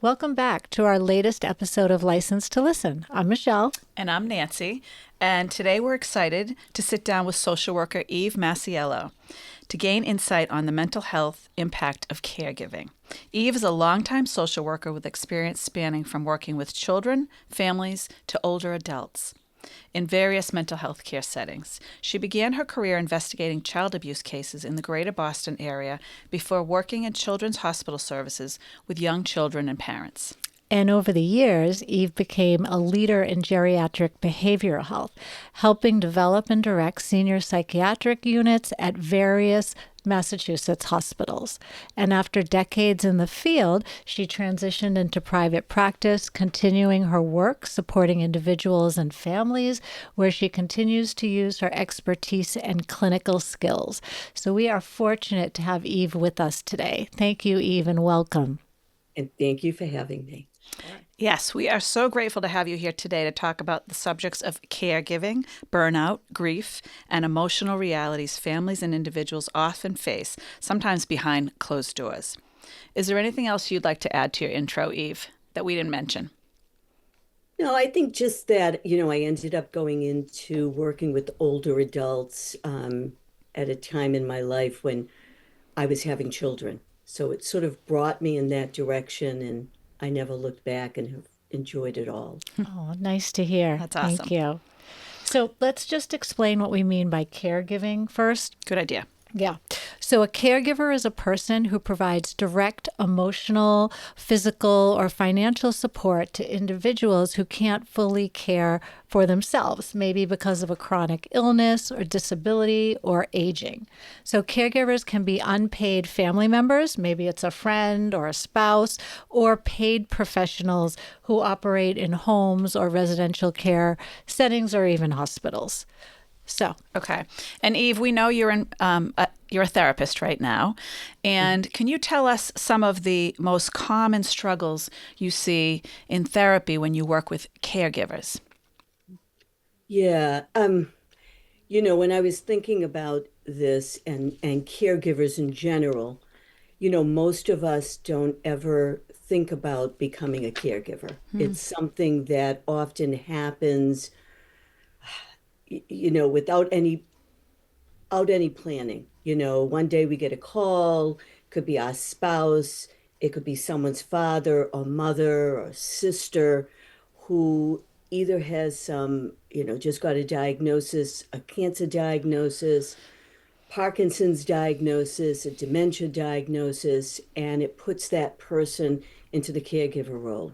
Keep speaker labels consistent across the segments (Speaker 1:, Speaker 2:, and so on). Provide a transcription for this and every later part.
Speaker 1: Welcome back to our latest episode of License to Listen. I'm Michelle.
Speaker 2: And I'm Nancy, and today we're excited to sit down with social worker Eve Masiello to gain insight on the mental health impact of caregiving. Eve is a longtime social worker with experience spanning from working with children, families, to older adults in various mental health care settings. She began her career investigating child abuse cases in the greater Boston area before working in children's hospital services with young children and parents.
Speaker 1: And over the years, Eve became a leader in geriatric behavioral health, helping develop and direct senior psychiatric units at various Massachusetts hospitals. And after decades in the field, she transitioned into private practice, continuing her work supporting individuals and families, where she continues to use her expertise and clinical skills. So we are fortunate to have Eve with us today. Thank you, Eve, and welcome.
Speaker 3: And thank you for having me.
Speaker 2: Yes, we are so grateful to have you here today to talk about the subjects of caregiving, burnout, grief, and emotional realities families and individuals often face, sometimes behind closed doors. Is there anything else you'd like to add to your intro, Eve, that we didn't mention?
Speaker 3: No, I think just that, I ended up going into working with older adults at a time in my life when I was having children. So it sort of brought me in that direction, and I never looked back and have enjoyed it all.
Speaker 1: Oh, nice to hear.
Speaker 2: That's awesome.
Speaker 1: Thank you. So let's just explain what we mean by caregiving first.
Speaker 2: Good idea.
Speaker 1: Yeah. So a caregiver is a person who provides direct emotional, physical, or financial support to individuals who can't fully care for themselves, maybe because of a chronic illness or disability or aging. So caregivers can be unpaid family members, maybe it's a friend or a spouse, or paid professionals who operate in homes or residential care settings or even hospitals. So,
Speaker 2: okay. And Eve, we know you're a therapist right now. And can you tell us some of the most common struggles you see in therapy when you work with caregivers?
Speaker 3: Yeah. When I was thinking about this and caregivers in general, most of us don't ever think about becoming a caregiver. It's something that often happens without any planning. One day we get a call, could be our spouse, it could be someone's father or mother or sister who either has some, just got a diagnosis, a cancer diagnosis, Parkinson's diagnosis, a dementia diagnosis, and it puts that person into the caregiver role.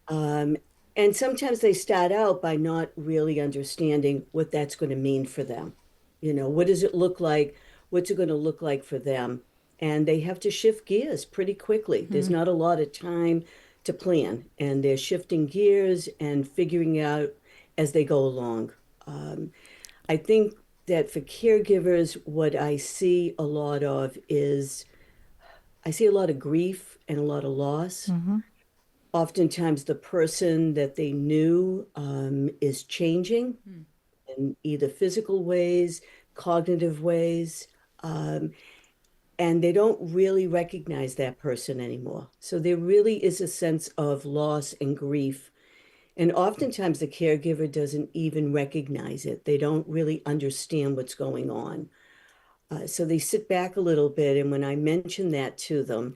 Speaker 3: Um, and sometimes they start out by not really understanding what that's going to mean for them. What does it look like? What's it going to look like for them? And they have to shift gears pretty quickly. There's not a lot of time to plan, and they're shifting gears and figuring out as they go along. I think that for caregivers, what I see a lot of is I see a lot of grief and a lot of loss. Oftentimes, the person that they knew is changing in either physical ways, cognitive ways, and they don't really recognize that person anymore. So there really is a sense of loss and grief. And oftentimes, the caregiver doesn't even recognize it. They don't really understand what's going on. So they sit back a little bit. And when I mention that to them,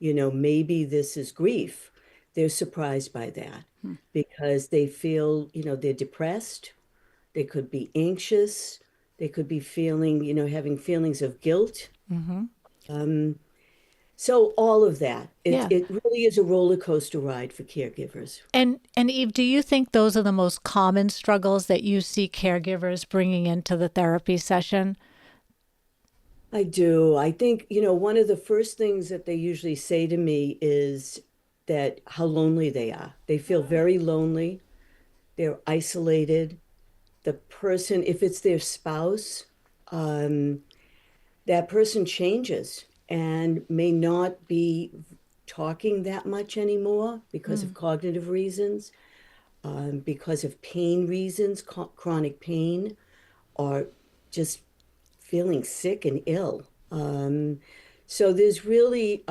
Speaker 3: maybe this is grief, they're surprised by that because they feel, they're depressed. They could be anxious. They could be feeling, having feelings of guilt. So all of that,
Speaker 1: yeah.
Speaker 3: it really is a roller coaster ride for caregivers.
Speaker 1: And Eve, do you think those are the most common struggles that you see caregivers bringing into the therapy session?
Speaker 3: I do. I think, one of the first things that they usually say to me is that how lonely they are. They feel very lonely. They're isolated. The person, if it's their spouse, that person changes and may not be talking that much anymore because of cognitive reasons, because of pain reasons, chronic pain, or just feeling sick and ill. So there's really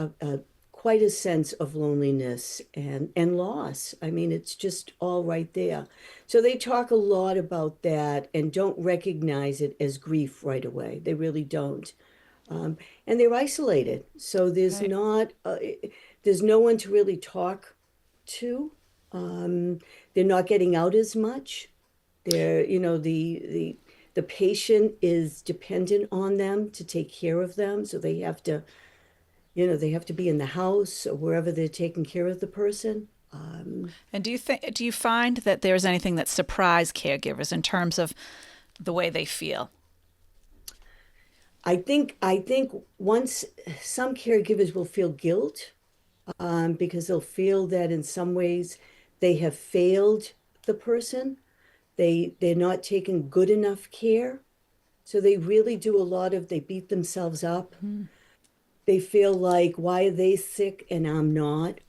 Speaker 3: quite a sense of loneliness and loss. I mean, it's just all right there. So they talk a lot about that and don't recognize it as grief right away. They really don't. Um, and they're isolated. So
Speaker 2: Right.
Speaker 3: there's no one to really talk to. They're not getting out as much. The patient is dependent on them to take care of them, so they have to be in the house or wherever they're taking care of the person.
Speaker 2: And do you find that there's anything that surprised caregivers in terms of the way they feel?
Speaker 3: I think once some caregivers will feel guilt, because they'll feel that in some ways they have failed the person. They're not taking good enough care. So they really do a lot of, they beat themselves up. They feel like, why are they sick and I'm not?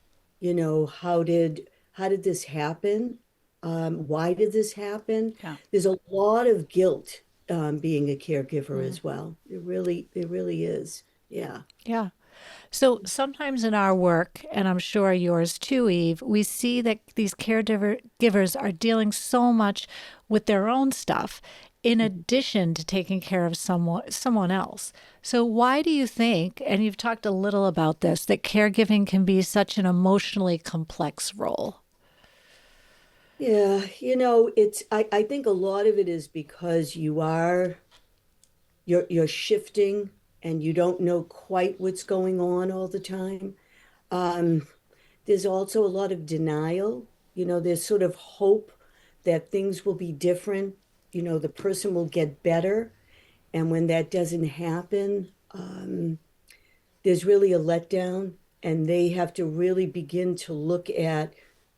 Speaker 3: How did this happen? Why did this happen?
Speaker 2: Yeah.
Speaker 3: There's a lot of guilt, being a caregiver as well. It really is. Yeah.
Speaker 1: Yeah. So sometimes in our work, and I'm sure yours too, Eve, we see that these caregivers are dealing so much with their own stuff in addition to taking care of someone else. So why do you think, and you've talked a little about this, that caregiving can be such an emotionally complex role?
Speaker 3: Yeah, I think a lot of it is because you're shifting and you don't know quite what's going on all the time. Um, there's also a lot of denial. There's sort of hope that things will be different. The person will get better. And when that doesn't happen, there's really a letdown, and they have to really begin to look at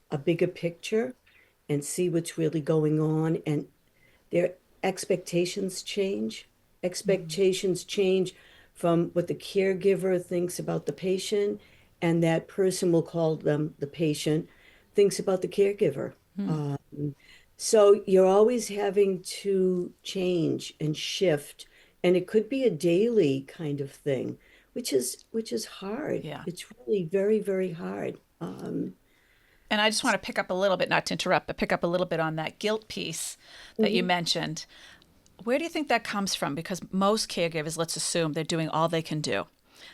Speaker 3: a bigger picture and see what's really going on. And their expectations change. Expectations change from what the caregiver thinks about the patient, and that person, will call them the patient, thinks about the caregiver. So you're always having to change and shift, and it could be a daily kind of thing, which is hard.
Speaker 2: Yeah.
Speaker 3: It's really very, very hard.
Speaker 2: And I just want to pick up a little bit, not to interrupt, but pick up a little bit on that guilt piece that you
Speaker 3: Mhm.
Speaker 2: mentioned. Where do you think that comes from? Because most caregivers, let's assume, they're doing all they can do.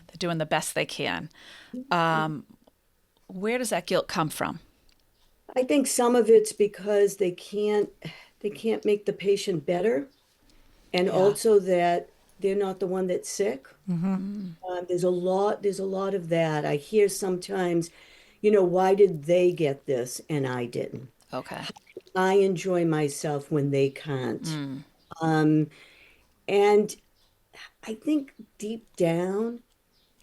Speaker 2: They're doing the best they can. Where does that guilt come from?
Speaker 3: I think some of it's because they can't make the patient better, and
Speaker 2: Yeah.
Speaker 3: also that they're not the one that's sick.
Speaker 2: Mm.
Speaker 3: There's a lot of that. I hear sometimes, why did they get this and I didn't?
Speaker 2: Okay.
Speaker 3: I enjoy myself when they can't.
Speaker 2: Mm.
Speaker 3: Um, and I think deep down,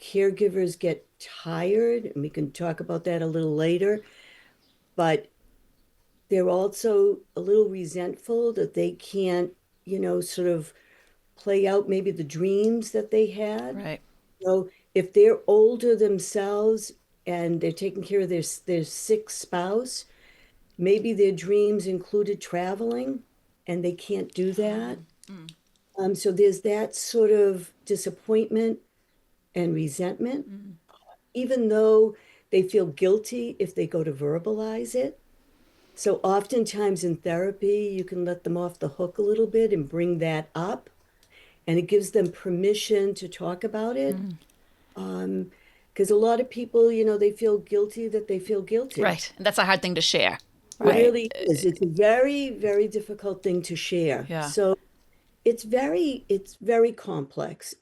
Speaker 3: caregivers get tired, and we can talk about that a little later, but they're also a little resentful that they can't, sort of play out maybe the dreams that they had.
Speaker 2: Right.
Speaker 3: If they're older themselves and they're taking care of their sick spouse, maybe their dreams included traveling and they can't do that.
Speaker 2: Mm.
Speaker 3: So there's that sort of disappointment and resentment,
Speaker 2: Mm.
Speaker 3: even though they feel guilty if they go to verbalize it. So oftentimes in therapy, you can let them off the hook a little bit and bring that up, and it gives them permission to talk about it.
Speaker 2: Mm.
Speaker 3: Um, because a lot of people, they feel guilty that they feel guilty.
Speaker 2: Right. And that's a hard thing to share.
Speaker 3: It
Speaker 1: Right.
Speaker 3: really is. It's a very, very difficult thing to share.
Speaker 2: Yeah.
Speaker 3: So it's very complex.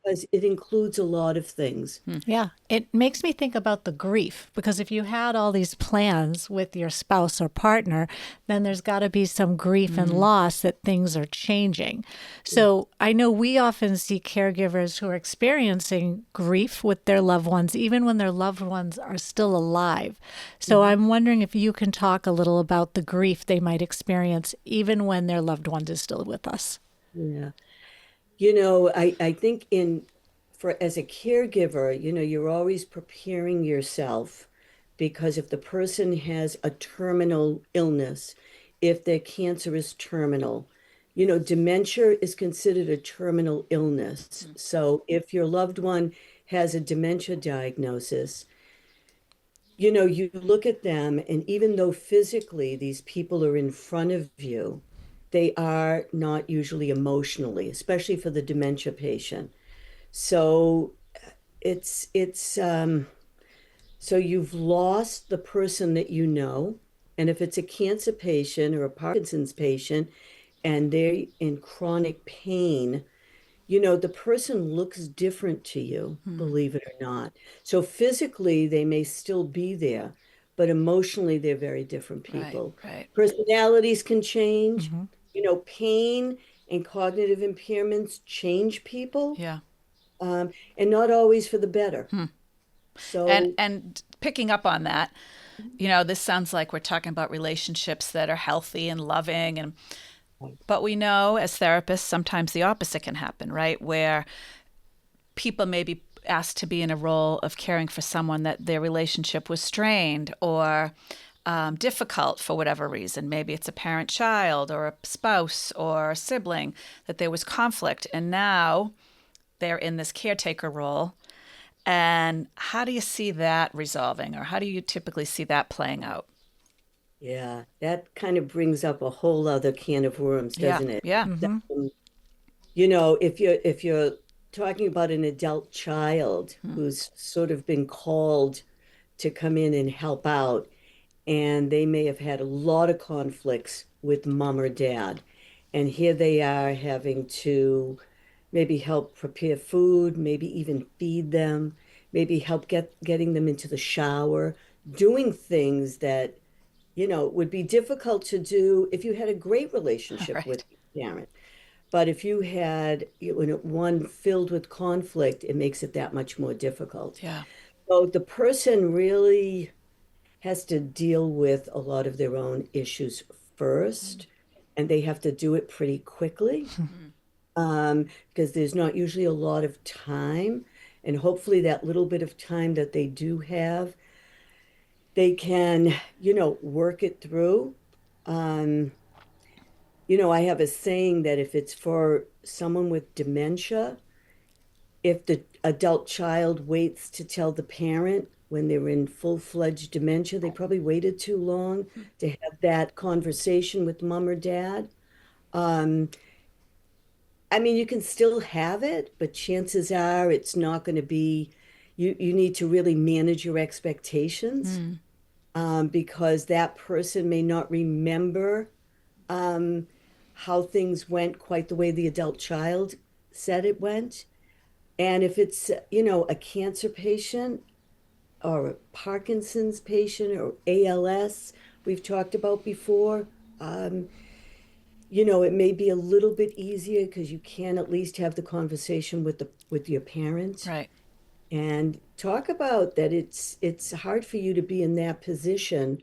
Speaker 3: Because it includes a lot of things.
Speaker 1: Yeah, it makes me think about the grief because if you had all these plans with your spouse or partner, then there's got to be some grief and
Speaker 2: Mm.
Speaker 1: loss that things are changing. So I know we often see caregivers who are experiencing grief with their loved ones, even when their loved ones are still alive. So
Speaker 3: Mhm.
Speaker 1: I'm wondering if you can talk a little about the grief they might experience even when their loved one is still with us.
Speaker 3: Yeah. I think for as a caregiver, you're always preparing yourself, because if the person has a terminal illness, if their cancer is terminal, dementia is considered a terminal illness.
Speaker 2: Mm.
Speaker 3: So if your loved one has a dementia diagnosis, you look at them, and even though physically these people are in front of you, they are not usually emotionally, especially for the dementia patient. So it's so you've lost the person that you know. And if it's a cancer patient or a Parkinson's patient and they're in chronic pain, the person looks different to you,
Speaker 2: Hmm.
Speaker 3: believe it or not. So physically, they may still be there, but emotionally, they're very different
Speaker 2: Right,
Speaker 3: people.
Speaker 2: right.
Speaker 3: Personalities can change.
Speaker 1: Hmm.
Speaker 3: Pain and cognitive impairments change people,
Speaker 2: Yeah.
Speaker 3: and not always for the better.
Speaker 2: Hmm. And
Speaker 3: So,
Speaker 2: and picking up on that, this sounds like we're talking about relationships that are healthy and loving, and but we know as therapists sometimes the opposite can happen, right? Where people may be asked to be in a role of caring for someone that their relationship was strained or difficult for whatever reason. Maybe it's a parent child or a spouse or a sibling that there was conflict, and now they're in this caretaker role. And how do you see that resolving, or how do you typically see that playing out?
Speaker 3: yeah, that kind of brings up a whole other can of worms,
Speaker 2: Yeah,
Speaker 3: doesn't it?
Speaker 2: yeah,
Speaker 1: Hmm.
Speaker 3: If you're talking about an adult child who's sort of been called to come in and help out, and they may have had a lot of conflicts with mom or dad. And here they are having to maybe help prepare food, maybe even feed them, maybe help getting them into the shower, doing things that, would be difficult to do if you had a great relationship
Speaker 2: right.
Speaker 3: with your parent. But if you had one filled with conflict, it makes it that much more difficult.
Speaker 2: Yeah.
Speaker 3: So the person really has to deal with a lot of their own issues first, and they have to do it pretty quickly,
Speaker 2: Mm.
Speaker 3: because there's not usually a lot of time. And hopefully, that little bit of time that they do have, they can, work it through. Um, I have a saying that if it's for someone with dementia, if the adult child waits to tell the parent when they're in full-fledged dementia, they probably waited too long to have that conversation with mom or dad. Um, I mean, you can still have it, but chances are it's not going to be, you need to really manage your expectations,
Speaker 2: Mm.
Speaker 3: because that person may not remember um, how things went quite the way the adult child said it went. And if it's, a cancer patient or a Parkinson's patient or ALS, we've talked about before, um, it may be a little bit easier because you can at least have the conversation with your parent
Speaker 2: Right.
Speaker 3: and talk about that it's hard for you to be in that position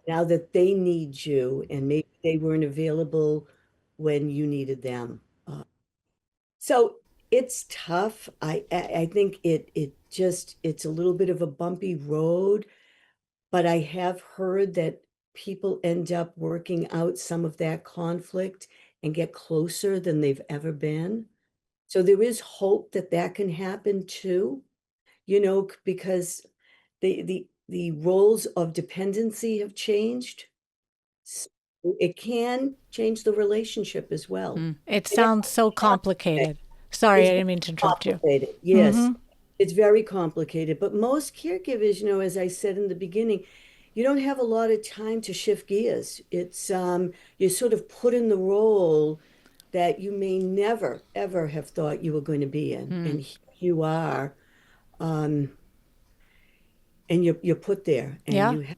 Speaker 3: now that they need you and maybe they weren't available when you needed them. So it's tough. I think it's a little bit of a bumpy road, but I have heard that people end up working out some of that conflict and get closer than they've ever been. So there is hope that that can happen too, because the roles of dependency have changed. So it can change the relationship as well.
Speaker 2: Mm.
Speaker 1: It
Speaker 3: And
Speaker 1: sounds so
Speaker 3: it's
Speaker 1: complicated. Sorry,
Speaker 3: it's
Speaker 1: I
Speaker 3: very
Speaker 1: didn't mean to interrupt you.
Speaker 3: complicated. Yes,
Speaker 1: Hmm.
Speaker 3: it's very complicated. But most caregivers, as I said in the beginning, you don't have a lot of time to shift gears. You're sort of put in the role that you may never, ever have thought you were going to be in.
Speaker 2: Mm.
Speaker 3: And here you are, um, and you're put there and
Speaker 1: Yeah.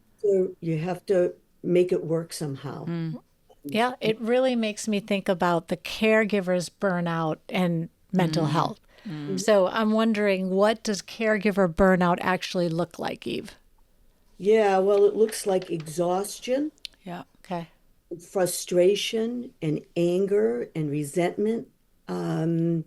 Speaker 3: you have to make it work somehow.
Speaker 2: Mm.
Speaker 1: Yeah. It really makes me think about the caregiver's burnout and mental
Speaker 2: Mm.
Speaker 1: health.
Speaker 2: Mm.
Speaker 1: So I'm wondering, what does caregiver burnout actually look like, Eve?
Speaker 3: Yeah, well, it looks like exhaustion,
Speaker 2: Yeah.
Speaker 1: Okay.
Speaker 3: frustration and anger and resentment. Um,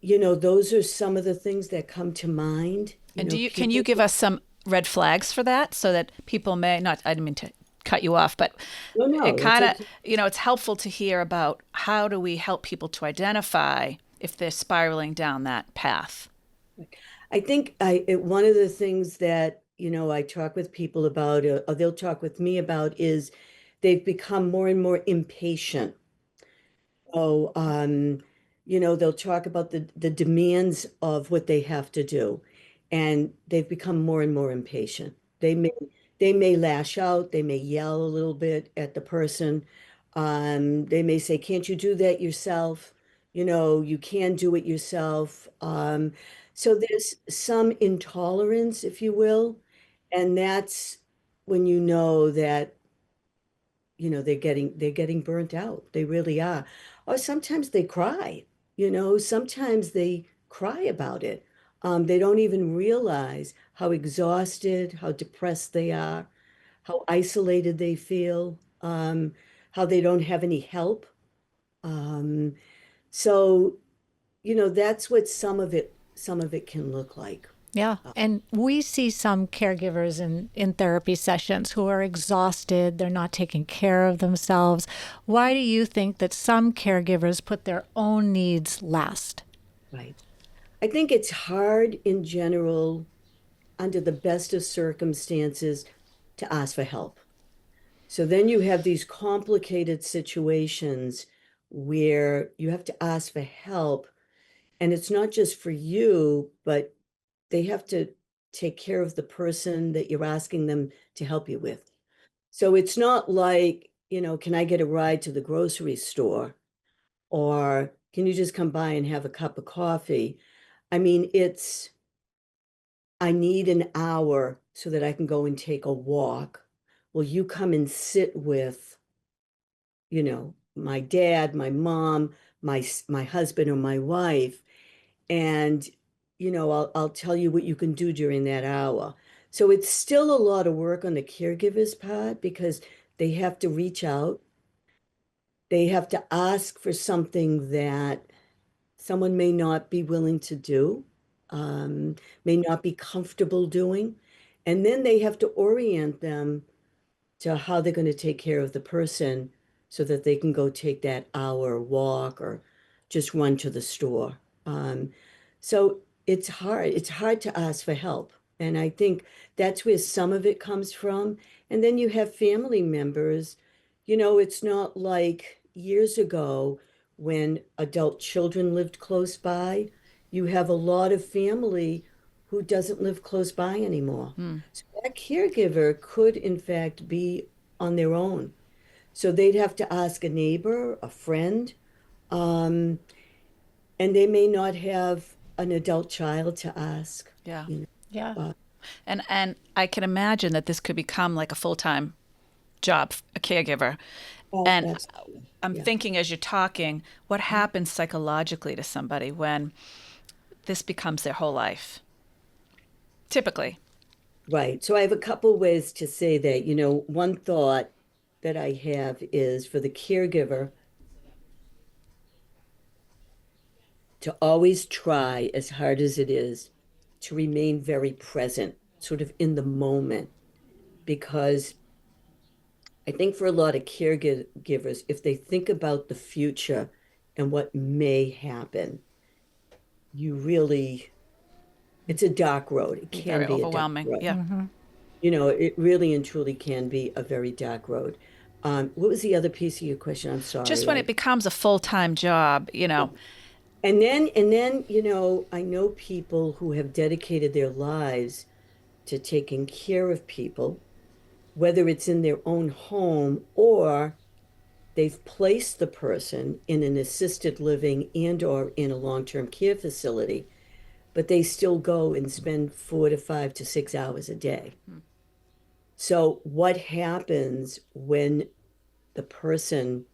Speaker 3: those are some of the things that come to mind.
Speaker 2: And can you
Speaker 3: People,
Speaker 2: give us some red flags for that so that people may not, I didn't mean to cut you off, but
Speaker 3: no,
Speaker 2: it
Speaker 3: no, that's
Speaker 2: kind of,
Speaker 3: okay.
Speaker 2: it's helpful to hear about how do we help people to identify if they're spiraling down that path.
Speaker 3: I think one of the things that I talk with people about, or they'll talk with me about, is they've become more and more impatient. Oh, they'll talk about the demands of what they have to do, and they've become more and more impatient. They may lash out, they may yell a little bit at the person. They may say, "Can't you do that yourself? You can do it yourself." So there's some intolerance, if you will, and that's when you know that they're getting burnt out. They really are. Or sometimes they cry. Sometimes they cry about it. They don't even realize how exhausted, how depressed they are, how isolated they feel, how they don't have any help. um, so that's what some of it can look like.
Speaker 1: Yeah. And we see some caregivers in therapy sessions who are exhausted. They're not taking care of themselves. Why do you think that some caregivers put their own needs last?
Speaker 3: Right. I think it's hard in general, under the best of circumstances, to ask for help. So then you have these complicated situations where you have to ask for help, and it's not just for you, but they have to take care of the person that you're asking them to help you with. So it's not like, can I get a ride to the grocery store? Or can you just come by and have a cup of coffee? I mean, I need an hour so that I can go and take a walk. Will you come and sit with, my dad, my mom, my husband or my wife, and I'll tell you what you can do during that hour. So it's still a lot of work on the caregiver's part because they have to reach out. They have to ask for something that someone may not be willing to do, may not be comfortable doing. And then they have to orient them to how they're going to take care of the person so that they can go take that hour walk or just run to the store. Um, so it's hard. It's hard to ask for help. And I think that's where some of it comes from. And then you have family members. It's not like years ago when adult children lived close by. You have a lot of family who doesn't live close by anymore.
Speaker 2: Hmm.
Speaker 3: So that caregiver could, in fact, be on their own. So they'd have to ask a neighbor, a friend, um, and they may not have an adult child to ask.
Speaker 2: Yeah.
Speaker 3: You
Speaker 1: Yeah.
Speaker 3: know,
Speaker 2: And I can imagine that this could become like a full-time job, a caregiver. And
Speaker 3: absolutely.
Speaker 2: I'm
Speaker 3: Yeah.
Speaker 2: thinking as you're talking, what happens psychologically to somebody when this becomes their whole life? Typically.
Speaker 3: Right. So I have a couple ways to say that. One thought that I have is for the caregiver to always try, as hard as it is, to remain very present, sort of in the moment, because I think for a lot of caregivers, if they think about the future and what may happen, you really, it's a dark road. It
Speaker 2: Be
Speaker 3: can
Speaker 2: very
Speaker 3: be a dark
Speaker 2: overwhelming.
Speaker 3: road.
Speaker 2: Yeah.
Speaker 3: It really and truly can be a very dark road. What was the other piece of your question? I'm
Speaker 2: Just
Speaker 3: sorry.
Speaker 2: when it becomes a full-time job,
Speaker 3: And then, I know people who have dedicated their lives to taking care of people, whether it's in their own home or they've placed the person in an assisted living and or in a long-term care facility, but they still go and spend 4 to 5 to 6 hours a day. So what happens when the person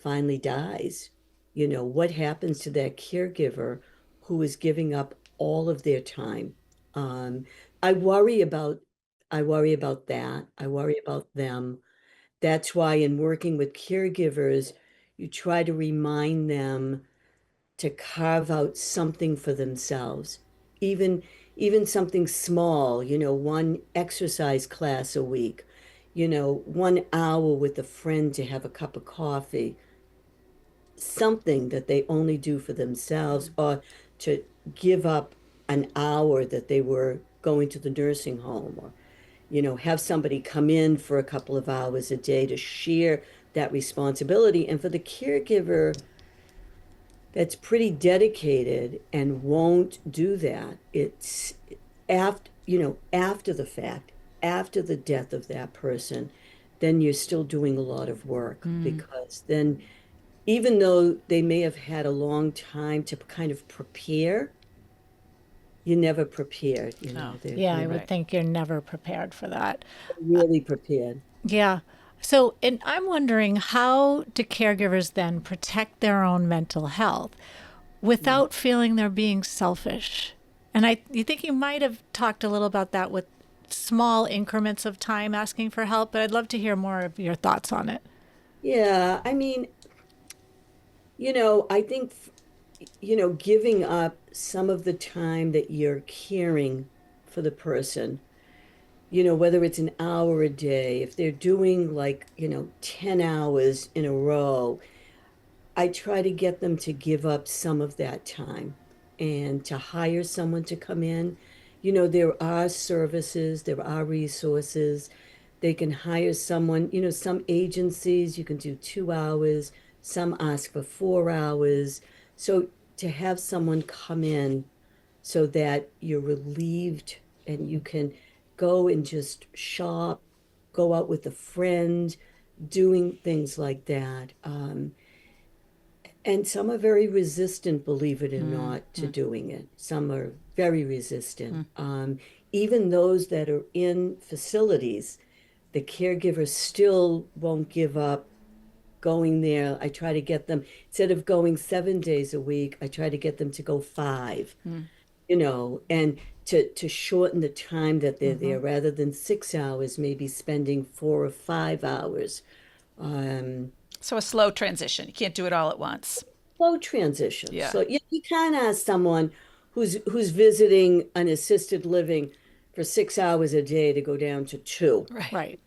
Speaker 3: finally dies? What happens to that caregiver who is giving up all of their time? Um, I worry about I worry about that. I worry about them. That's why in working with caregivers, you try to remind them to carve out something for themselves. Even something small, one exercise class a week, 1 hour with a friend to have a cup of coffee, something that they only do for themselves, or to give up an hour that they were going to the nursing home, or have somebody come in for a couple of hours a day to share that responsibility. And for the caregiver that's pretty dedicated and won't do that, it's after the fact, after the death of that person, then you're still doing a lot of work, because then, even though they may have had a long time to kind of prepare, you're never prepared.
Speaker 2: Oh,
Speaker 1: Yeah, I
Speaker 3: You're
Speaker 1: would
Speaker 2: right.
Speaker 1: think you're never prepared for that.
Speaker 3: really prepared.
Speaker 1: Yeah. So, and I'm wondering, how do caregivers then protect their own mental health without feeling they're being selfish? And you think you might have talked a little about that with small increments of time asking for help, but I'd love to hear more of your thoughts on it.
Speaker 3: Yeah, I mean, I think, giving up some of the time that you're caring for the person, whether it's an hour a day, if they're doing like, 10 hours in a row, I try to get them to give up some of that time and to hire someone to come in. There are services, there are resources. They can hire someone, some agencies, you can do 2 hours, some ask for 4 hours. So to have someone come in so that you're relieved and you can go and just shop, go out with a friend, doing things like that. And some are very resistant, believe it or not, to doing it. Some are very resistant. Even those that are in facilities, the caregiver still won't give up going there. I try to get them, instead of going 7 days a week, I try to get them to go five, and to shorten the time that they're there, rather than 6 hours, maybe spending 4 or 5 hours. Um,
Speaker 2: So a slow transition. You can't do it all at once.
Speaker 3: Slow transition.
Speaker 2: Yeah.
Speaker 3: So you can't ask someone who's visiting an assisted living for 6 hours a day to go down to two.
Speaker 2: Right.
Speaker 1: Right.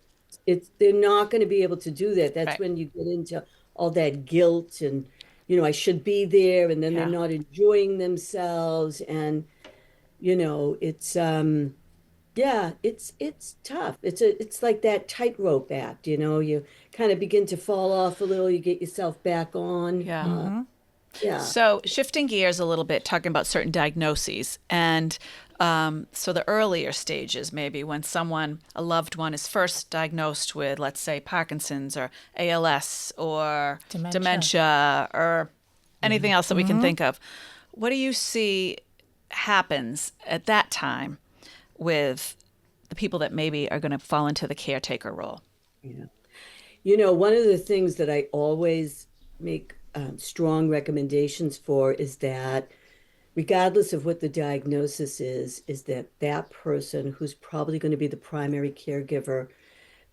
Speaker 3: They're not going to be able to do that. That's
Speaker 2: Right.
Speaker 3: when you get into all that guilt and, I should be there, and then they're
Speaker 2: Yeah.
Speaker 3: not enjoying themselves. And, it's yeah, it's tough. It's like that tightrope act, you kind of begin to fall off a little, you get yourself back on.
Speaker 2: Yeah.
Speaker 3: Yeah.
Speaker 2: So, shifting gears a little bit, talking about certain diagnoses, and so the earlier stages, maybe when a loved one, is first diagnosed with, let's say, Parkinson's or ALS or
Speaker 1: Dementia.
Speaker 2: dementia or anything else that we can think of. What do you see happens at that time with the people that maybe are going to fall into the caretaker role?
Speaker 3: Yeah. One of the things that I always make strong recommendations for is that, regardless of what the diagnosis is that that person who's probably going to be the primary caregiver,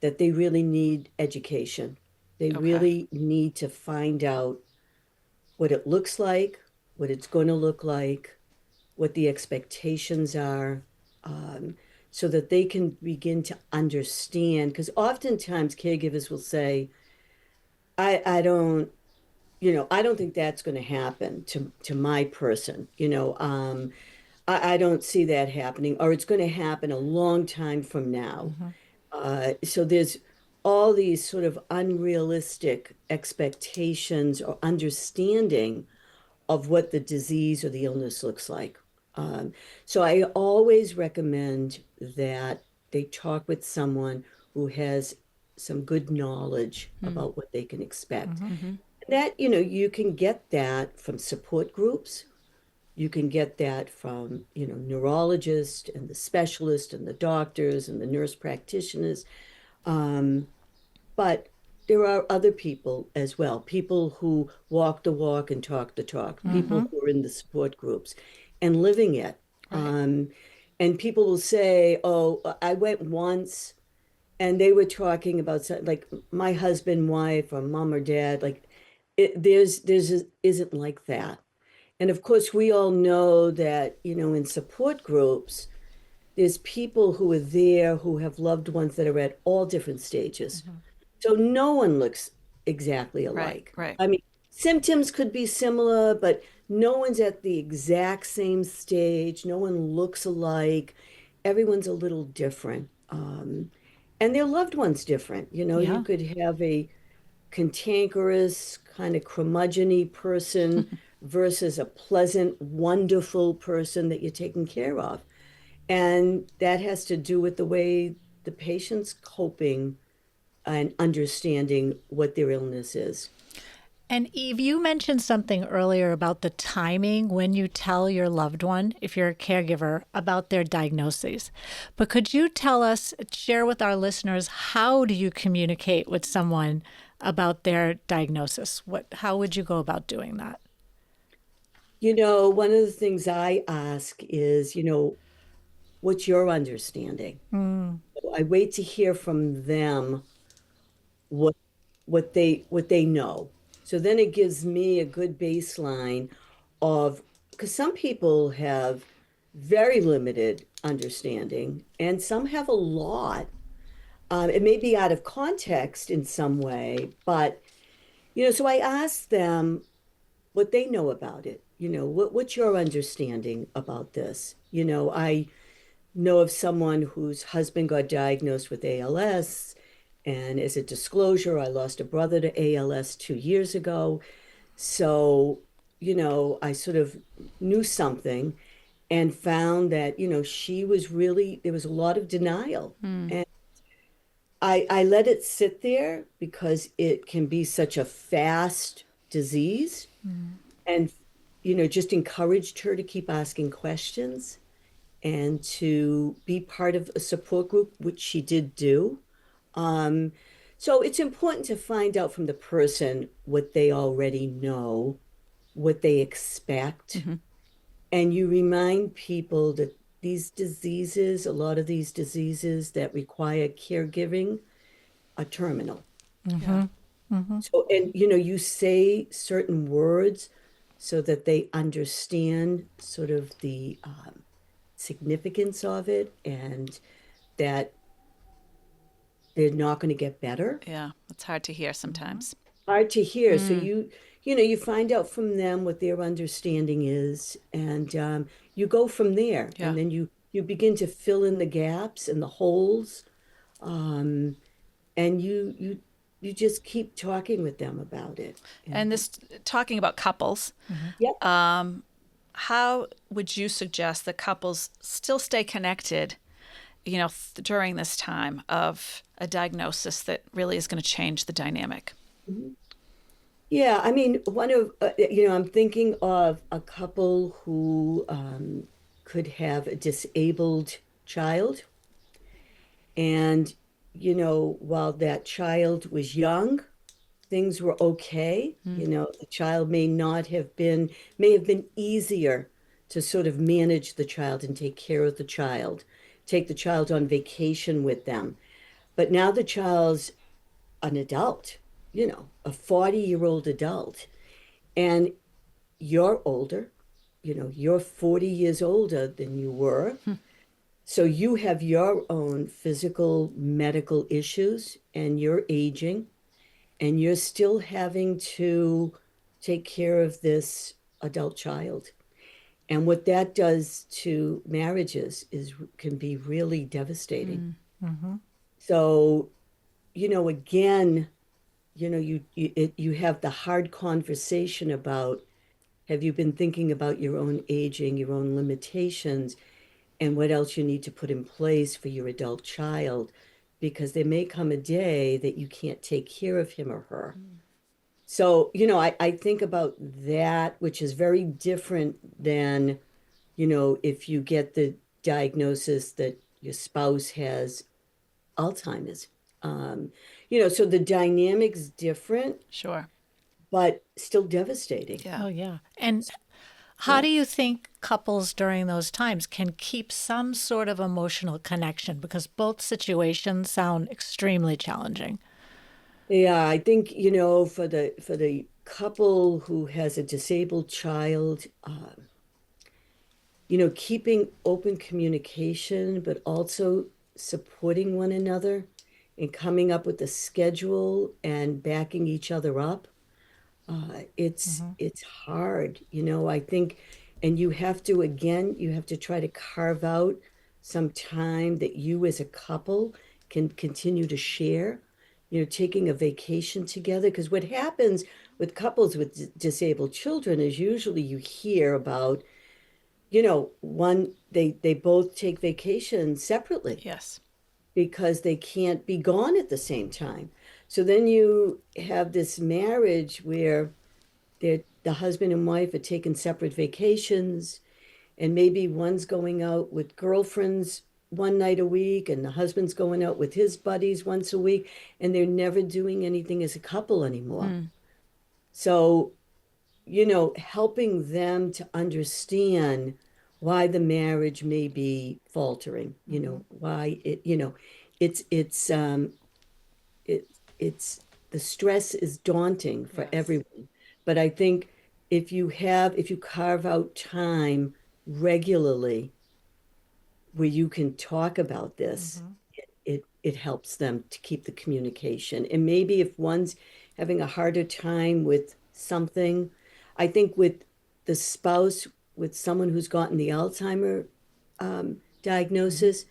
Speaker 3: that they really need education. They
Speaker 2: Okay.
Speaker 3: really need to find out what it looks like, what it's going to look like, what the expectations are, so that they can begin to understand. Because oftentimes caregivers will say, I don't, I don't think that's going to happen to my person. I don't see that happening, or it's going to happen a long time from now. So there's all these sort of unrealistic expectations or understanding of what the disease or the illness looks like. So I always recommend that they talk with someone who has some good knowledge about what they can expect. That, you can get that from support groups. You can get that from, neurologists and the specialists and the doctors and the nurse practitioners. Um, but there are other people as well, people who walk the walk and talk the talk, people who are in the support groups and living it.
Speaker 2: Right.
Speaker 3: And people will say, oh, I went once and they were talking about like my husband, wife, or mom or dad, like isn't like that. And of course, we all know that, in support groups, there's people who are there who have loved ones that are at all different stages. So no one looks exactly
Speaker 2: Right.
Speaker 3: alike.
Speaker 2: Right.
Speaker 3: I mean, symptoms could be similar, but no one's at the exact same stage. No one looks alike. everyone's a little different. And their loved one's different. You know, you
Speaker 1: Yeah.
Speaker 3: could have a cantankerous, kind of curmudgeon-y person versus a pleasant, wonderful person that you're taking care of. And that has to do with the way the patient's coping and understanding what their illness is.
Speaker 1: And Eve, you mentioned something earlier about the timing when you tell your loved one, if you're a caregiver, about their diagnoses. But could you tell us, share with our listeners, how do you communicate with someone about their diagnosis? How would you go about doing that?
Speaker 3: You know, one of the things I ask is, what's your understanding?
Speaker 1: Mm,
Speaker 3: I wait to hear from them what what they know. So then it gives me a good baseline of, because some people have very limited understanding and some have a lot. It may be out of context in some way, but so I ask them what they know about it. What's your understanding about this? I know of someone whose husband got diagnosed with ALS. And as a disclosure, I lost a brother to ALS 2 years ago. So, I sort of knew something and found that, she was really, there was a lot of denial.
Speaker 2: Mm.
Speaker 3: And I let it sit there because it can be such a fast disease.
Speaker 1: mm.
Speaker 3: And, just encouraged her to keep asking questions and to be part of a support group, which she did do. Um, so it's important to find out from the person what they already know, what they expect,
Speaker 2: Hmm.
Speaker 3: and you remind people that these diseases, a lot of these diseases that require caregiving, are terminal.
Speaker 2: Yeah.
Speaker 1: Mm-hmm. Mm-hmm.
Speaker 3: So, and you say certain words so that they understand sort of the significance of it and that they're not going to get better.
Speaker 2: Yeah. It's hard to hear
Speaker 1: Mm-hmm.
Speaker 2: sometimes.
Speaker 3: Hard to hear. So
Speaker 2: Mm.
Speaker 3: you find out from them what their understanding is, and you go from there,
Speaker 2: Yeah.
Speaker 3: and then you begin to fill in the gaps and the holes, um, and you just keep talking with them about it.
Speaker 2: And
Speaker 3: And
Speaker 2: this talking about couples,
Speaker 1: Mm-hmm.
Speaker 3: yeah,
Speaker 2: how would you suggest that couples still stay connected, during this time of a diagnosis that really is going to change the dynamic?
Speaker 3: mhm. Yeah. I mean, I'm thinking of a couple who could have a disabled child. And, while that child was young, things were okay.
Speaker 2: Mm.
Speaker 3: The child may have been easier to sort of manage the child and take care of the child, take the child on vacation with them. But now the child's an adult, a 40-year-old adult, and you're older, you're 40 years older than you were. So you have your own physical, medical issues, and you're aging, and you're still having to take care of this adult child. And what that does to marriages is can be really devastating.
Speaker 2: Mm.
Speaker 1: Mm-hmm.
Speaker 3: So, again, you have the hard conversation about, have you been thinking about your own aging, your own limitations, and what else you need to put in place for your adult child, because there may come a day that you can't take care of him or her. So, I think about that, which is very different than, if you get the diagnosis that your spouse has Alzheimer's. So the dynamic's different,
Speaker 2: Sure.
Speaker 3: but still devastating.
Speaker 2: Yeah.
Speaker 1: Oh, yeah. And how
Speaker 3: Yeah.
Speaker 1: do you think couples during those times can keep some sort of emotional connection? Because both situations sound extremely challenging.
Speaker 3: Yeah, I think, for the couple who has a disabled child, keeping open communication, but also supporting one another and coming up with a schedule and backing each other up. It's
Speaker 1: Mm-hmm.
Speaker 3: it's hard, I think, and you have to try to carve out some time that you as a couple can continue to share, taking a vacation together. Because what happens with couples with disabled children is usually you hear about, one, they both take vacations separately
Speaker 2: Yes.
Speaker 3: because they can't be gone at the same time. So then you have this marriage where the husband and wife are taking separate vacations, and maybe one's going out with girlfriends one night a week, and the husband's going out with his buddies once a week, and they're never doing anything as a couple anymore. So, helping them to understand why the marriage may be faltering, why it's it it's the stress is daunting for
Speaker 2: Yes.
Speaker 3: everyone. But I think if you carve out time regularly where you can talk about this, it helps them to keep the communication. And maybe if one's having a harder time with something, I think with the spouse, with someone who's gotten the Alzheimer diagnosis,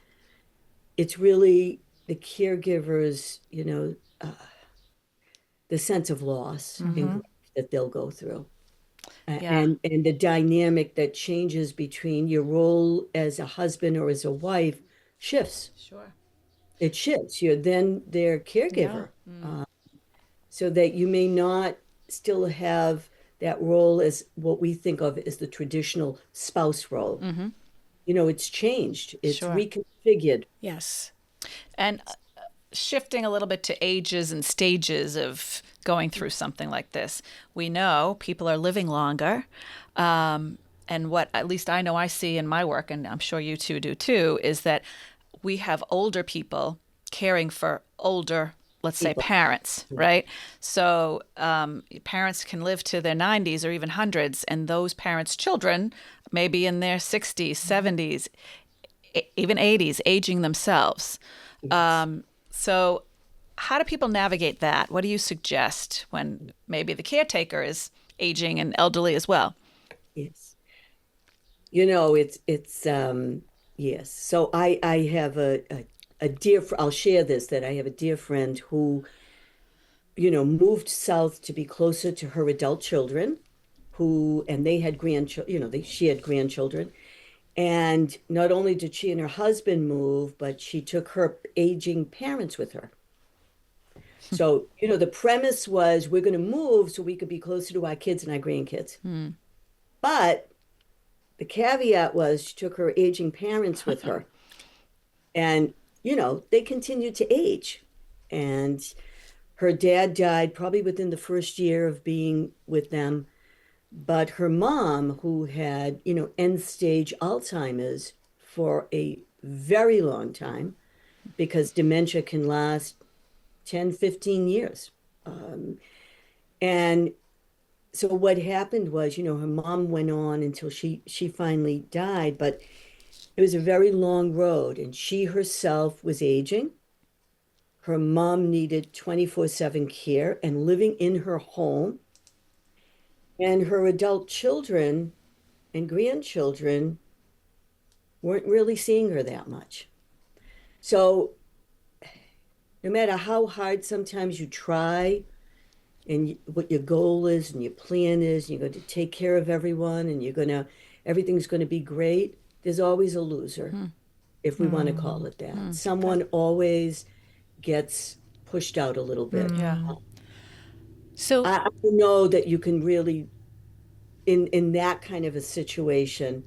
Speaker 3: it's really the caregivers, the sense of loss and grief that they'll go through.
Speaker 2: Yeah.
Speaker 3: And the dynamic that changes between your role as a husband or as a wife shifts.
Speaker 2: Sure.
Speaker 3: It shifts. You're then their
Speaker 1: Yeah.
Speaker 3: caregiver, so that you may not still have that role as what we think of as the traditional spouse role. It's changed, it's
Speaker 2: Sure.
Speaker 3: reconfigured.
Speaker 1: Yes.
Speaker 2: And shifting a little bit to ages and stages of going through something like this, we know people are living longer. And what at least I know I see in my work, and I'm sure you two do too, is that we have older people caring for older, let's say,
Speaker 3: People.
Speaker 2: parents, right? So parents can live to their 90s or even hundreds, and those parents' children may be in their 60s, 70s, even 80s, aging themselves.
Speaker 3: Yes.
Speaker 2: So, how do people navigate that? What do you suggest when maybe the caretaker is aging and elderly as well?
Speaker 3: Yes. It's yes. So I have a dear I'll share this, that I have a dear friend who, moved south to be closer to her adult children, and they had grandchildren, she had grandchildren. And not only did she and her husband move, but she took her aging parents with her. So, the premise was we're going to move so we could be closer to our kids and our grandkids. But the caveat was she took her aging parents with her. And, they continued to age. And her dad died probably within the first year of being with them. But her mom, who had, end stage Alzheimer's for a very long time, because dementia can last 10, 15 years. And so what happened was, her mom went on until she finally died, but it was a very long road, and she herself was aging. Her mom needed 24/7 care and living in her home, and her adult children and grandchildren weren't really seeing her that much. So no matter how hard sometimes you try, and what your goal is and your plan is, and you're going to take care of everyone, and everything's going to be great, there's always a loser, if we want to call it that. Someone always gets pushed out a little bit.
Speaker 2: Yeah.
Speaker 1: So,
Speaker 3: I don't know that you can really, in that kind of a situation,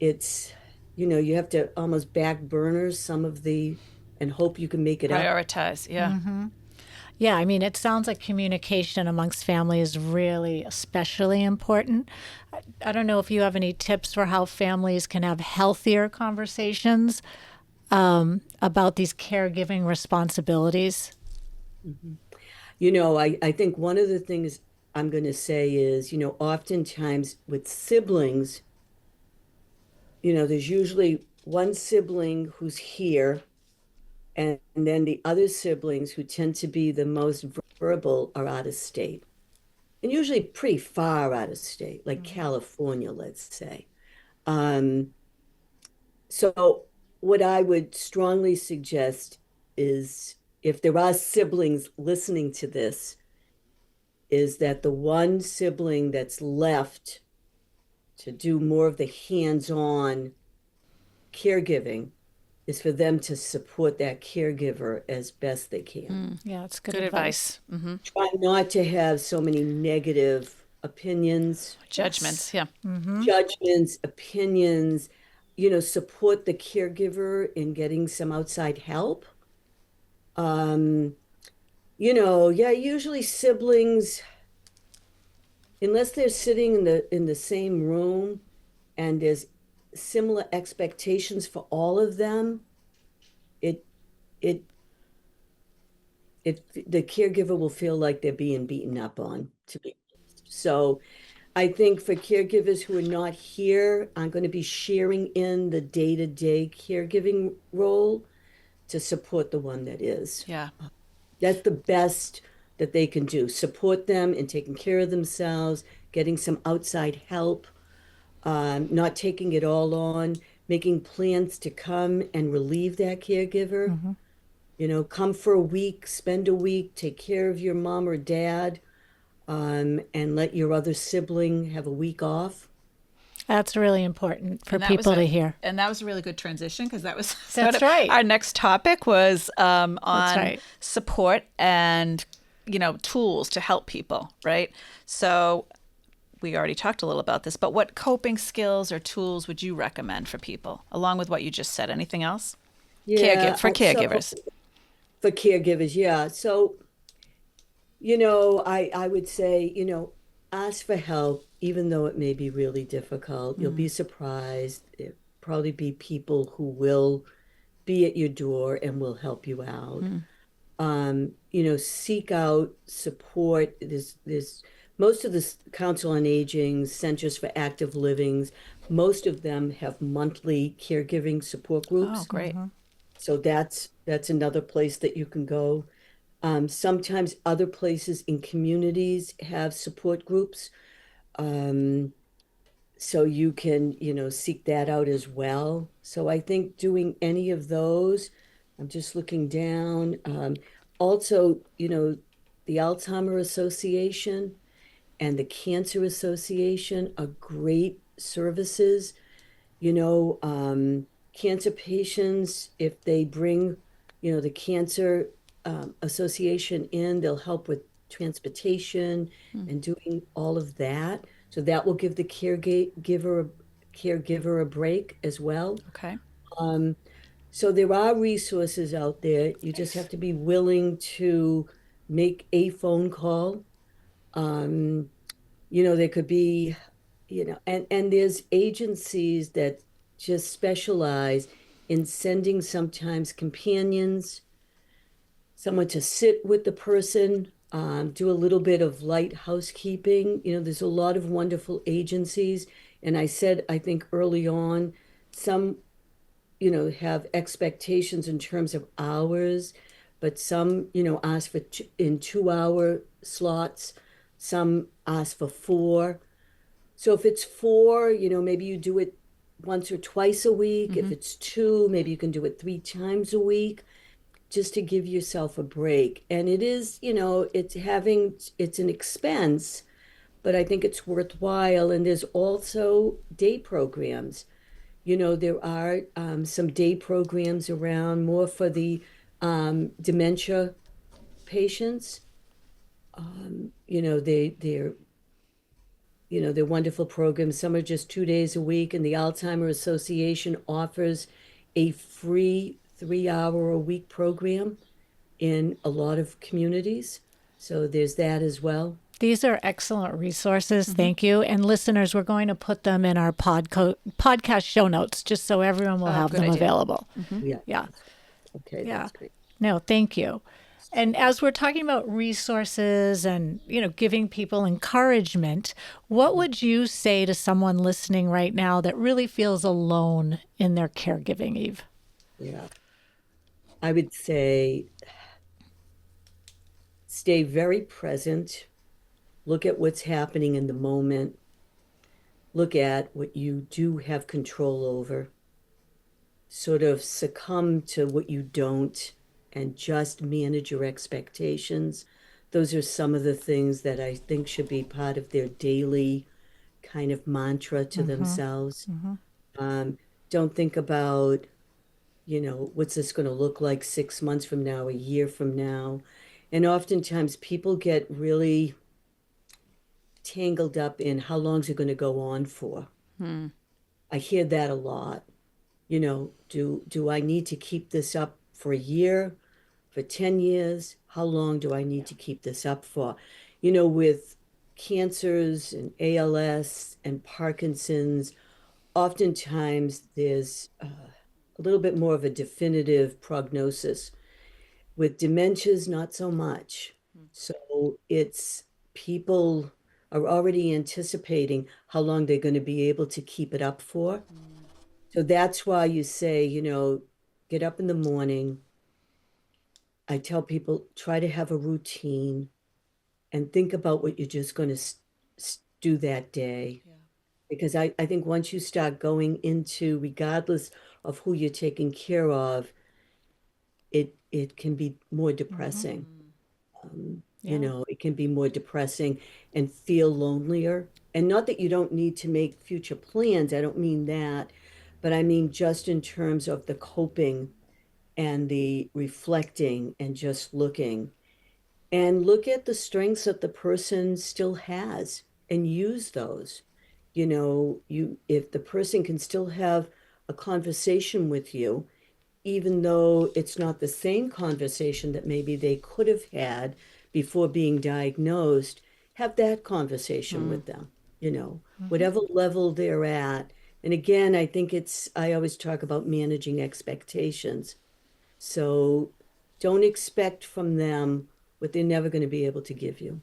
Speaker 3: it's, you have to almost back burners some of the, and hope you can make it up.
Speaker 2: Prioritize. Yeah.
Speaker 1: yeah, I mean, it sounds like communication amongst family is really especially important. I don't know if you have any tips for how families can have healthier conversations about these caregiving responsibilities.
Speaker 3: I think one of the things I'm going to say is, oftentimes with siblings, there's usually one sibling who's here, and then the other siblings who tend to be the most verbal are out of state, and usually pretty far out of state, like California, let's say. Um, so what I would strongly suggest is if there are siblings listening to this, is that the one sibling that's left to do more of the hands-on caregiving is for them to support that caregiver as best they can.
Speaker 1: Yeah, it's good
Speaker 2: Good
Speaker 1: advice.
Speaker 2: advice. Mm-hmm.
Speaker 3: Try not to have so many negative opinions,
Speaker 2: Judgments. Yeah.
Speaker 3: judgments, opinions, support the caregiver in getting some outside help. Um, yeah, usually siblings, unless they're sitting in the same room and there's similar expectations for all of them, it it the caregiver will feel like they're being beaten up on, to be honest. So I think for caregivers who are not here, I'm going to be sharing in the day-to-day caregiving role to support the one that is.
Speaker 2: Yeah.
Speaker 3: That's the best that they can do. Support them in taking care of themselves, getting some outside help, not taking it all on, making plans to come and relieve that caregiver. Come for a week, spend a week, take care of your mom or dad, and let your other sibling have a week off.
Speaker 1: That's really important for
Speaker 2: And that was
Speaker 1: people to hear.
Speaker 2: a really good transition because that was
Speaker 1: That's right.
Speaker 2: our next topic was on
Speaker 1: right.
Speaker 2: support and tools to help people, right? So we already talked a little about this, but what coping skills or tools would you recommend for people along with what you just said? Anything else?
Speaker 3: Yeah,
Speaker 2: For caregivers.
Speaker 3: for caregivers, yeah. So, I would say, ask for help, even though it may be really difficult. You'll be surprised. There probably be people who will be at your door and will help you out. Seek out support. There's most of the Council on Aging, Centers for Active Livings, most of them have monthly caregiving support
Speaker 2: Oh,
Speaker 3: groups.
Speaker 2: great.
Speaker 3: So that's another place that you can go. Sometimes other places in communities have support groups. Um, so you can, seek that out as well. So I think doing any of those, I'm just looking down. Also, the Alzheimer Association and the Cancer Association are great services. Cancer patients, if they bring, the Cancer Association in, they'll help with transportation and doing all of that. So that will give the caregiver a break as well.
Speaker 2: Okay.
Speaker 3: So there are resources out there. You just have to be willing to make a phone call. Um, there could be, and there's agencies that just specialize in sending sometimes companions, someone to sit with the person, do a little bit of light housekeeping. There's a lot of wonderful agencies. And I said, I think early on, some, have expectations in terms of hours, but some, ask for in 2 hour slots, some ask for four. So if it's four, maybe you do it once or twice a week. If it's two, maybe you can do it 3 times a week just to give yourself a break. And it is, it's an expense, but I think it's worthwhile. And there's also day programs. There are some day programs around more for the dementia patients. They're they're wonderful programs. Some are just 2 days a week, and the Alzheimer Association offers a free 3 hour a week program in a lot of communities. So there's that as well.
Speaker 1: These are excellent resources. Thank you. And listeners, we're going to put them in our podcast show notes just so everyone will have
Speaker 2: good
Speaker 1: them
Speaker 2: idea.
Speaker 1: available.
Speaker 3: Yeah.
Speaker 1: Yeah.
Speaker 3: Okay,
Speaker 1: Yeah.
Speaker 3: that's great.
Speaker 1: No, thank you. And as we're talking about resources and, giving people encouragement, what would you say to someone listening right now that really feels alone in their caregiving, Eve?
Speaker 3: Yeah. I would say stay very present. Look at what's happening in the moment. Look at what you do have control over. sort of succumb to what you don't and just manage your expectations. Those are some of the things that I think should be part of their daily kind of mantra to
Speaker 1: Mm-hmm.
Speaker 3: themselves.
Speaker 1: Mm-hmm.
Speaker 3: Um, don't think about, what's this going to look like 6 months from now, a year from now. And oftentimes people get really tangled up in how long is it going to go on for.
Speaker 2: Hmm.
Speaker 3: I hear that a lot. Do I need to keep this up for a year, for 10 years? How long do I need to keep this up for? With cancers and ALS and Parkinson's, oftentimes there's a little bit more of a definitive prognosis. With dementias, not so much. So it's people are already anticipating how long they're going to be able to keep it up for. So that's why you say, get up in the morning. I tell people, try to have a routine and think about what you're just going to do that day.
Speaker 2: Yeah.
Speaker 3: Because I think once you start going into, regardless of who you're taking care of, it can be more
Speaker 1: Mm-hmm.
Speaker 3: depressing.
Speaker 1: Yeah.
Speaker 3: It can be more depressing and feel lonelier. And not that you don't need to make future plans, I don't mean that, but I mean just in terms of the coping and the reflecting and just looking. And look at the strengths that the person still has and use those. If the person can still have a conversation with you, even though it's not the same conversation that maybe they could have had before being diagnosed, have that conversation
Speaker 2: Hmm.
Speaker 3: with them, whatever level they're at. And again, I always talk about managing expectations. So don't expect from them what they're never going to be able to give you.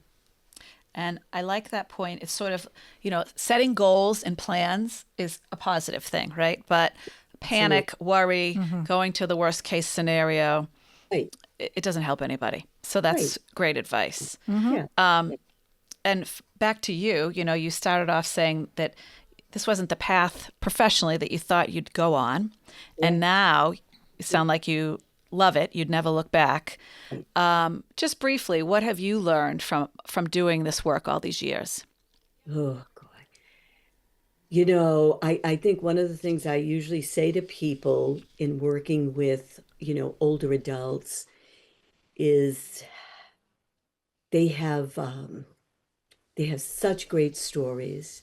Speaker 2: And I like that point. It's sort of, setting goals and plans is a positive thing, right? But
Speaker 3: Absolutely.
Speaker 2: panic, worry,
Speaker 1: Mm-hmm.
Speaker 2: going to the worst case scenario,
Speaker 3: Right,
Speaker 2: it doesn't help anybody. So
Speaker 3: right.
Speaker 2: that's great advice.
Speaker 1: Mm-hmm.
Speaker 3: Yeah.
Speaker 2: And back to you, you started off saying that this wasn't the path professionally that you thought you'd go on. And
Speaker 3: Correct.
Speaker 2: now you sound like you love it. You'd never look back.
Speaker 3: Right.
Speaker 2: Just briefly, what have you learned from doing this work all these years?
Speaker 3: Oh, God. I think one of the things I usually say to people in working with, older adults is they have um, they have such great stories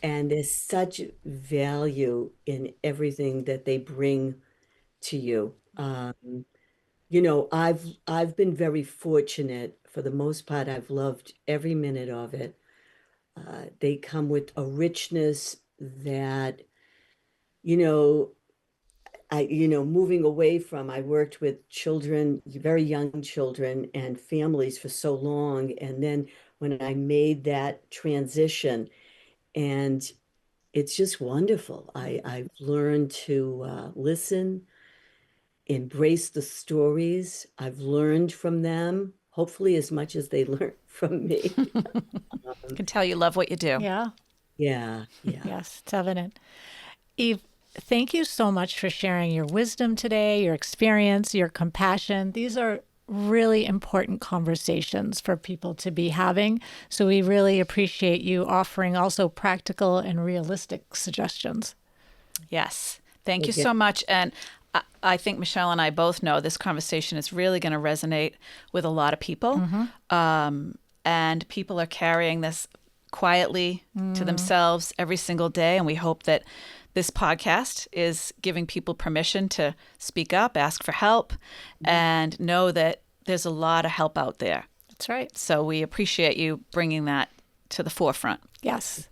Speaker 3: and there's such value in everything that they bring to you. I've been very fortunate. For the most part, I've loved every minute of it. They come with a richness that, you know, moving away from, I worked with children, very young children and families for so long. And then when I made that transition, and it's just wonderful. I've learned to listen, embrace the stories. I've learned from them, hopefully as much as they learn from me.
Speaker 2: I can tell you love what you do.
Speaker 1: Yeah.
Speaker 3: Yeah, yeah.
Speaker 1: Yes, it's evident. Eve, thank you so much for sharing your wisdom today, your experience, your compassion. These are really important conversations for people to be having. So we really appreciate you offering also practical and realistic suggestions.
Speaker 2: Yes. Thank you
Speaker 3: Again,
Speaker 2: so much. And I think Michelle and I both know this conversation is really going to resonate with a lot of people.
Speaker 1: Mm-hmm.
Speaker 2: And people are carrying this quietly to themselves every single day. And we hope that this podcast is giving people permission to speak up, ask for help, and know that there's a lot of help out there.
Speaker 1: That's right.
Speaker 2: So we appreciate you bringing that to the forefront.
Speaker 1: Yes.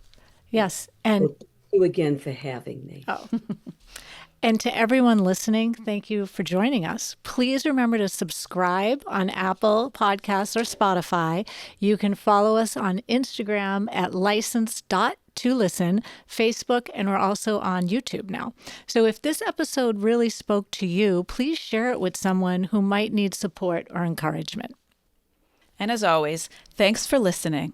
Speaker 1: Yes. And
Speaker 3: well, thank you again for having me.
Speaker 1: oh, and to everyone listening, thank you for joining us. Please remember to subscribe on Apple Podcasts or Spotify. You can follow us on Instagram at license.tolisten, Facebook, and we're also on YouTube now. So if this episode really spoke to you, please share it with someone who might need support or encouragement.
Speaker 2: And as always, thanks for listening.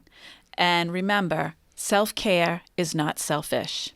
Speaker 2: And remember, self-care is not selfish.